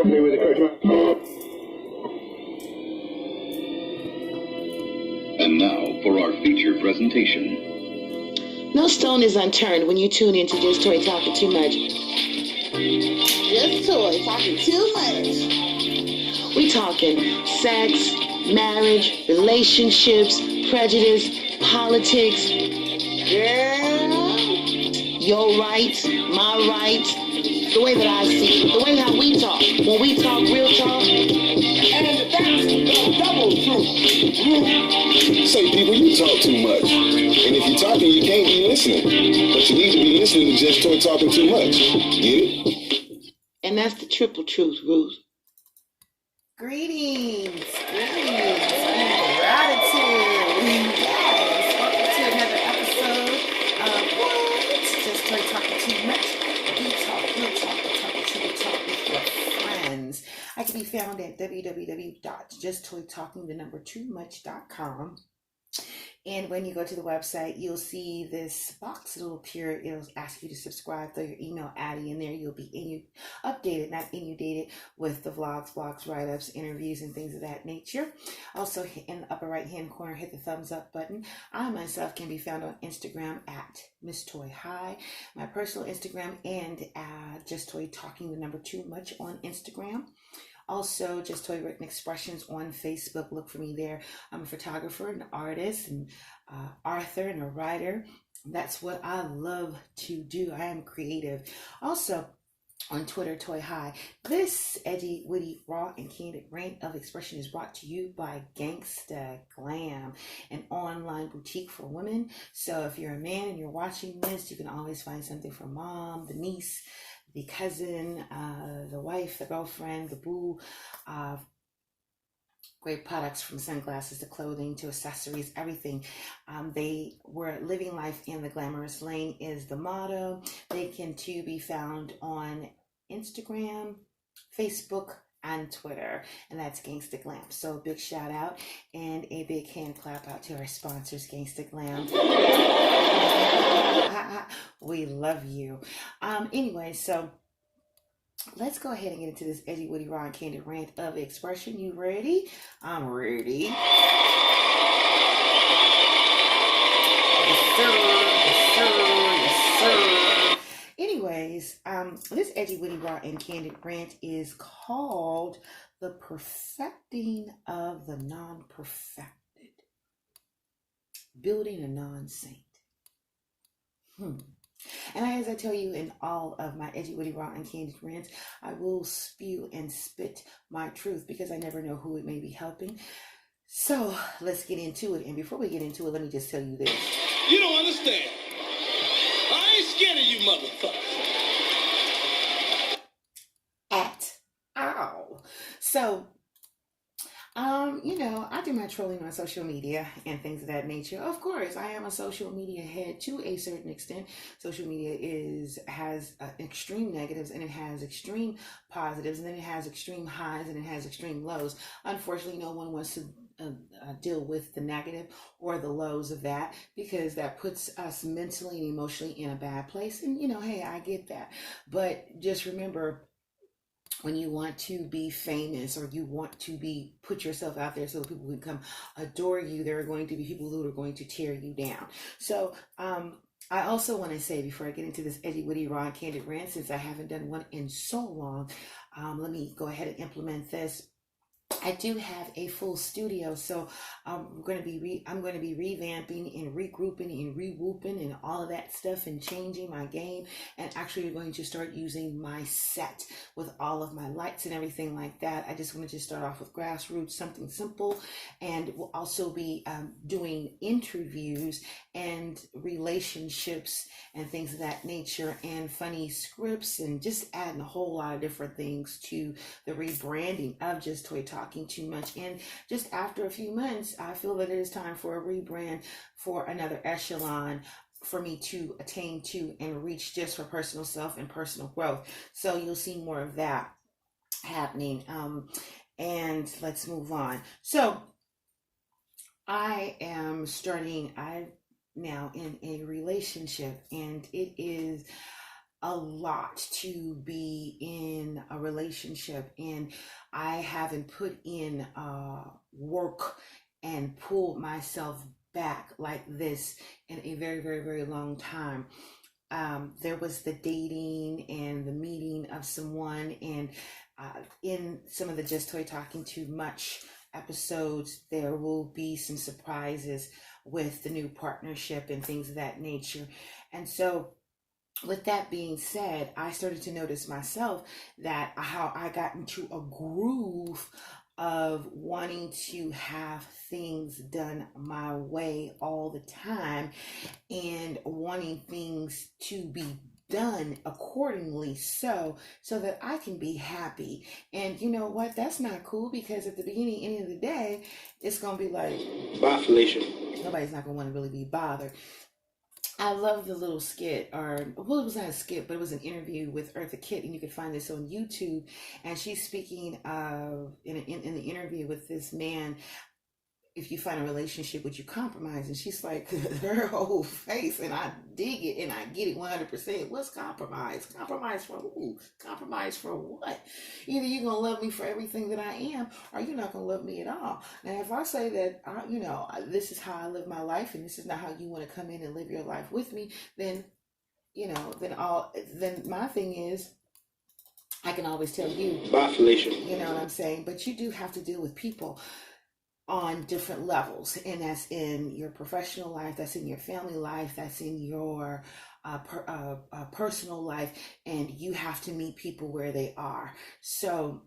Company with the curtain. And now for our feature presentation. No stone is unturned when you tune into Just Toy Talking Too Much. Just Toy Talking Too Much. We talking sex, marriage, relationships, prejudice, politics. Girl. Your rights, my rights, the way that I see it, the way how we talk. When we talk real talk. And that's the double truth. Say, people, you talk too much. And if you're talking, you can't be listening. But you need to be listening to Just Toy Talking Too Much. Get it? And that's the triple truth, Ruth. Greetings and gratitude. Yes, welcome to another episode of What? Just Toy Talking Too Much. We talk, we'll talk with your friends. I can be found at www.justtoytalking2much.com. And when you go to the website, you'll see this box. It'll appear. It'll ask you to subscribe. Throw your email ID in there. You'll be updated, not inundated, with the vlogs, blogs, write-ups, interviews, and things of that nature. Also, in the upper right-hand corner, hit the thumbs up button. I myself can be found on Instagram at Miss Toy High, my personal Instagram, and Just Toy Talking 2 Much on Instagram. Also, Just Toy Written Expressions on Facebook. Look for me there. I'm a photographer, an artist, and author, and a writer. That's what I love to do. I am creative. Also, on Twitter, Toy High. This edgy, witty, raw, and candid rant of expression is brought to you by Gangsta Glam, an online boutique for women. So if you're a man and you're watching this, you can always find something for mom, the niece, the cousin, the wife, the girlfriend, the boo. Great products from sunglasses to clothing to accessories, everything. They were living life in the glamorous lane is the motto. They can too be found on Instagram, Facebook, and Twitter, and that's Gangsta Glam. So a big shout out and a big hand clap out to our sponsors, Gangsta Glam. We love you. Anyway, so let's go ahead and get into this edgy, witty, raw, and candid rant of expression. You ready? I'm ready. Yes, sir. Anyways, this edgy, witty, raw, and candid rant is called The Perfecting of the Non-Perfected. Building a non-saint. And as I tell you in all of my edgy, witty, raw, and candid rants, I will spew and spit my truth because I never know who it may be helping. So let's get into it. And before we get into it, let me just tell you this. You don't understand. I ain't scared of you motherfuckers. Ow. So, I do my trolling on social media and things of that nature. Of course, I am a social media head to a certain extent. Social media has extreme negatives, and it has extreme positives, and then it has extreme highs, and it has extreme lows. Unfortunately, no one wants to deal with the negative or the lows of that, because that puts us mentally and emotionally in a bad place. And, hey, I get that. But just remember, when you want to be famous or you want to put yourself out there so that people can come adore you, there are going to be people who are going to tear you down. So I also want to say, before I get into this edgy, witty, raw, and candid rant, since I haven't done one in so long, let me go ahead and implement this. I do have a full studio, so I'm going to be revamping and regrouping and re-whooping and all of that stuff and changing my game, and actually going to start using my set with all of my lights and everything like that. I just want to start off with grassroots, something simple, and we'll also be doing interviews and relationships and things of that nature, and funny scripts, and just adding a whole lot of different things to the rebranding of Just Toy Talking Too Much. And just after a few months, I feel that it is time for a rebrand, for another echelon for me to attain to and reach, just for personal self and personal growth. So you'll see more of that happening. And let's move on. So I am starting now in a relationship, and it is a lot to be in a relationship, and I haven't put in work and pulled myself back like this in a very, very, very long time. There was the dating and the meeting of someone, and in some of the Just Toy Talking Too Much episodes, there will be some surprises with the new partnership and things of that nature. And so, with that being said, I started to notice myself that how I got into a groove of wanting to have things done my way all the time and wanting things to be done accordingly, so that I can be happy. And you know what, that's not cool, because at the beginning, end of the day, it's gonna be like, Bye, Felicia. nobody's not gonna want to really be bothered. I love the little skit, or well, it was not a skit, but it was an interview with Eartha Kitt, and you can find this on YouTube. And she's speaking of in the interview with this man. If you find a relationship, would you compromise? And she's like, her whole face, and I dig it and I get it 100%. What's compromise? Compromise for who? Compromise for what? Either you're going to love me for everything that I am, or you're not going to love me at all. Now, if I say that, this is how I live my life, and this is not how you want to come in and live your life with me, then, then my thing is, I can always tell you, Bye, Felicia. you know what I'm saying? But you do have to deal with people on different levels, and that's in your professional life, that's in your family life, that's in your personal life, and you have to meet people where they are. So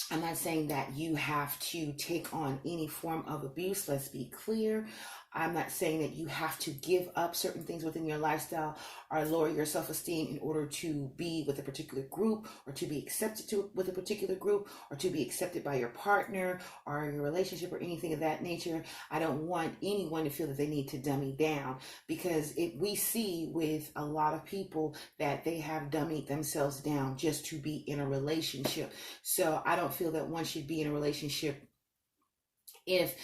I'm not saying that you have to take on any form of abuse. Let's be clear. I'm not saying that you have to give up certain things within your lifestyle or lower your self-esteem in order to be with a particular group, or to be accepted with a particular group, or to be accepted by your partner or your relationship or anything of that nature. I don't want anyone to feel that they need to dummy down, because we see with a lot of people that they have dummied themselves down just to be in a relationship. So I don't feel that one should be in a relationship if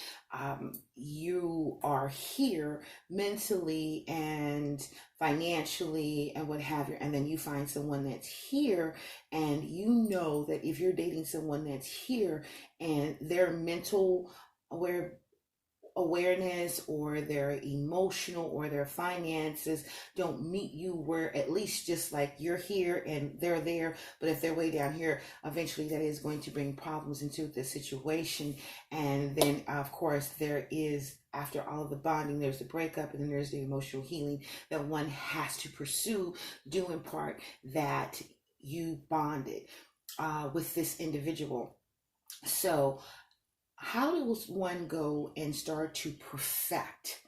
you are here mentally and financially and what have you, and then you find someone that's here, and you know that if you're dating someone that's here and their mental awareness or their emotional or their finances don't meet you, where at least just like you're here and they're there, but if they're way down here, eventually that is going to bring problems into the situation. And then of course there is, after all of the bonding, there's the breakup, and then there's the emotional healing that one has to pursue, due in part that you bonded with this individual. So how does one go and start to perfect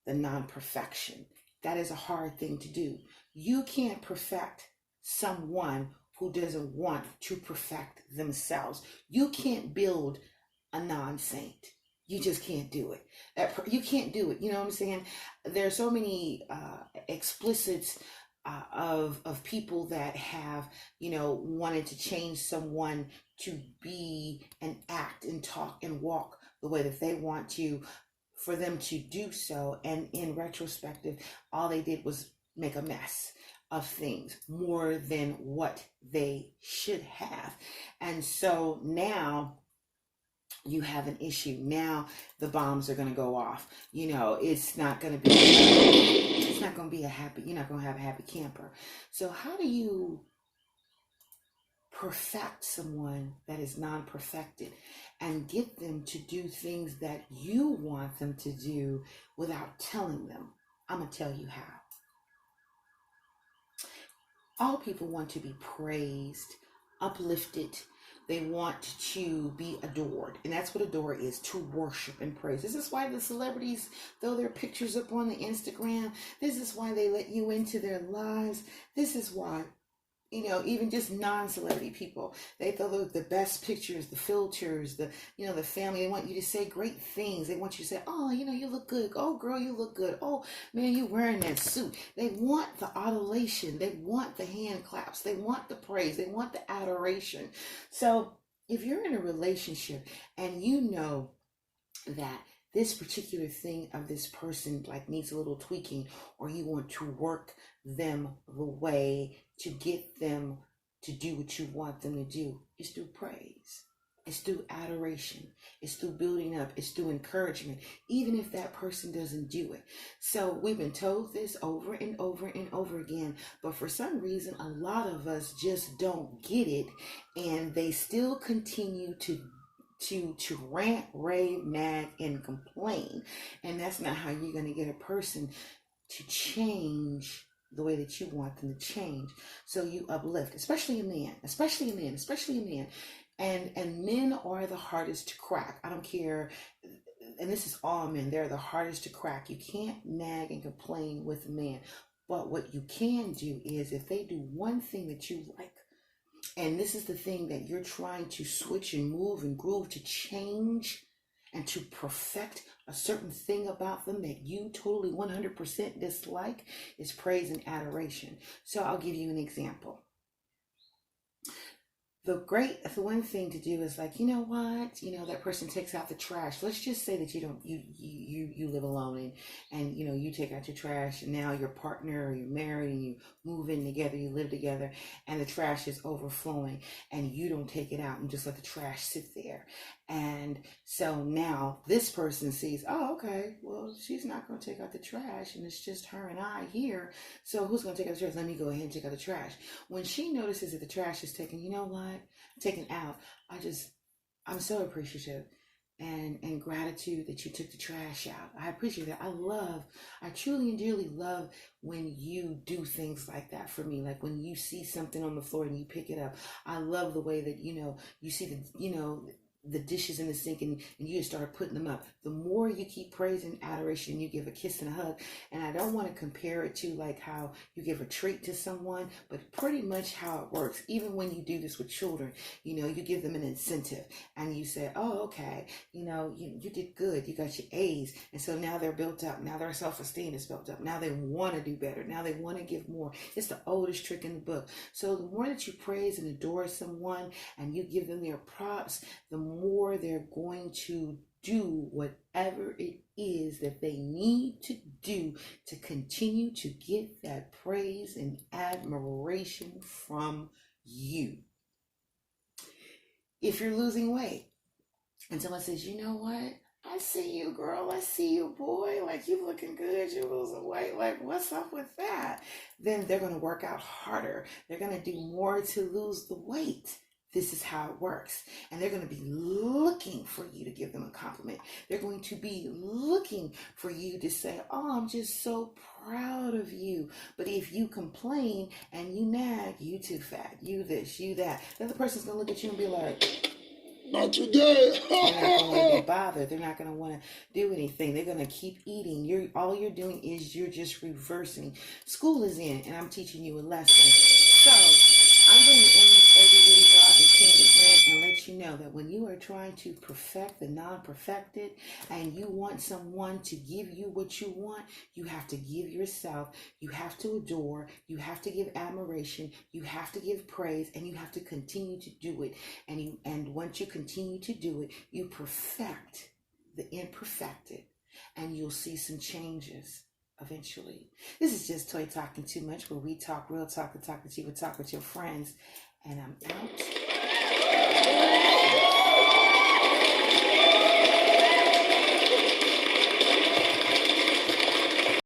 the non-perfection? That is a hard thing to do. You can't perfect someone who doesn't want to perfect themselves. You can't build a non-saint. You just can't do it. You can't do it. You know what I'm saying? There are so many explicits of people that have, wanted to change someone to be and act and talk and walk the way that they want to, for them to do so. And in retrospective, all they did was make a mess of things more than what they should have. And so now you have an issue. Now the bombs are going to go off. It's not going to be a happy, you're not going to have a happy camper. So how do you perfect someone that is non-perfected and get them to do things that you want them to do without telling them? I'm going to tell you how. All people want to be praised, uplifted. They want to be adored. And that's what adore is, to worship and praise. This is why the celebrities throw their pictures up on the Instagram. This is why they let you into their lives. This is why, even just non-celebrity people, they throw the best pictures, the filters, the family. They want you to say great things. They want you to say, oh, you look good. Oh, girl, you look good. Oh, man, you wearing that suit. They want the adulation. They want the hand claps. They want the praise. They want the adoration. So if you're in a relationship and you know that this particular thing of this person like needs a little tweaking, or you want to work them the way to get them to do what you want them to do, is through praise. It's through adoration. It's through building up. It's through encouragement, even if that person doesn't do it. So we've been told this over and over and over again, but for some reason, a lot of us just don't get it, and they still continue to rant, rave, nag, and complain. And that's not how you're going to get a person to change the way that you want them to change. So you uplift, especially a man. And men are the hardest to crack. I don't care. And this is all men. They're the hardest to crack. You can't nag and complain with a man. But what you can do is, if they do one thing that you like, and this is the thing that you're trying to switch and move and groove to change and to perfect a certain thing about them that you totally 100% dislike, is praise and adoration. So I'll give you an example. The one thing to do is like, you know what, that person takes out the trash. Let's just say that you live alone and you take out your trash, and now your partner, or you're married and you move in together, you live together, and the trash is overflowing and you don't take it out and just let the trash sit there. And so now this person sees, oh, okay, well, she's not going to take out the trash, and it's just her and I here. So who's going to take out the trash? Let me go ahead and take out the trash. When she notices that the trash is taken, taken out, I'm so appreciative and gratitude that you took the trash out. I appreciate that. I truly and dearly love when you do things like that for me. Like when you see something on the floor and you pick it up. I love the way that, you see the dishes in the sink and you just start putting them up. The more you keep praise and adoration, you give a kiss and a hug. And I don't want to compare it to like how you give a treat to someone, but pretty much how it works. Even when you do this with children, you give them an incentive and you say, oh, okay, you did good. You got your A's. And so now they're built up. Now their self-esteem is built up. Now they want to do better. Now they want to give more. It's the oldest trick in the book. So the more that you praise and adore someone and you give them their props, the more they're going to do whatever it is that they need to do to continue to get that praise and admiration from you. If you're losing weight and someone says, you know what? I see you, girl. I see you, boy. Like, you looking good. You're losing weight. Like, what's up with that? Then they're going to work out harder. They're going to do more to lose the weight. This is how it works. And they're going to be looking for you to give them a compliment. They're going to be looking for you to say, oh, I'm just so proud of you. But if you complain and you nag, you too fat, you this, you that, the other person's going to look at you and be like, not today. they're not going to be bothered. They're not going to want to do anything. They're going to keep eating. All you're doing is you're just reversing. School is in, and I'm teaching you a lesson. So I'm going to end this every really raw and candid rant and let you know that when you are trying to perfect the non-perfected and you want someone to give you what you want, you have to give yourself. You have to adore. You have to give admiration. You have to give praise, and you have to continue to do it. And once you continue to do it, you perfect the imperfected, and you'll see some changes eventually. This is just Toy Talking Too Much, where we talk real talk and talk with you, talk with your friends, and I'm out.